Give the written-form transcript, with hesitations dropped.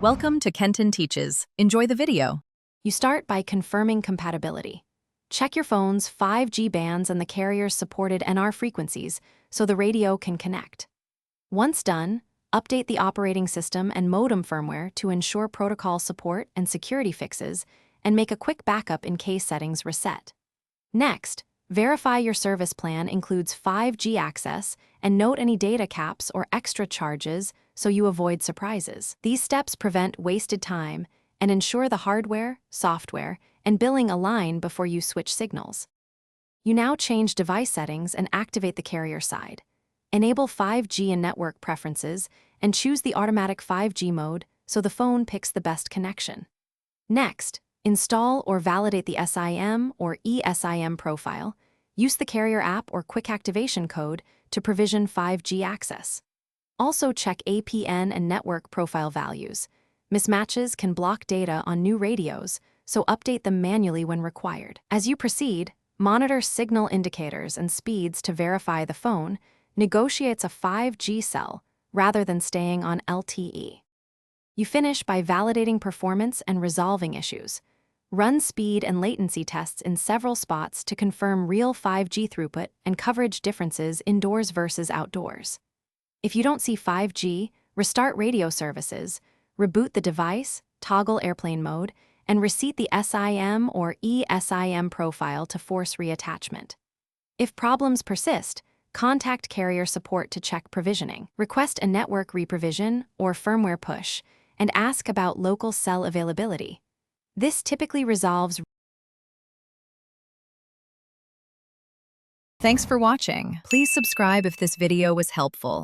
Welcome to Kenton Teaches. Enjoy the video. You start by confirming compatibility. Check your phone's 5G bands and the carrier's supported NR frequencies so the radio can connect. Once done, update the operating system and modem firmware to ensure protocol support and security fixes, and make a quick backup in case settings reset. Next, verify your service plan includes 5G access and note any data caps or extra charges so you avoid surprises. These steps prevent wasted time and ensure the hardware, software, and billing align before you switch signals. You now change device settings and activate the carrier side. Enable 5G and network preferences and choose the automatic 5G mode so the phone picks the best connection. Next, install or validate the SIM or eSIM profile. Use the carrier app or quick activation code to provision 5G access. Also check APN and network profile values. Mismatches can block data on new radios, so update them manually when required. As you proceed, monitor signal indicators and speeds to verify the phone negotiates a 5G cell rather than staying on LTE. You finish by validating performance and resolving issues. Run speed and latency tests in several spots to confirm real 5G throughput and coverage differences indoors versus outdoors. If you don't see 5G, restart radio services, reboot the device, toggle airplane mode, and reset the SIM or eSIM profile to force reattachment. If problems persist, contact carrier support to check provisioning. Request a network reprovision or firmware push, and ask about local cell availability. This typically resolves. Thanks for watching. Please subscribe if this video was helpful.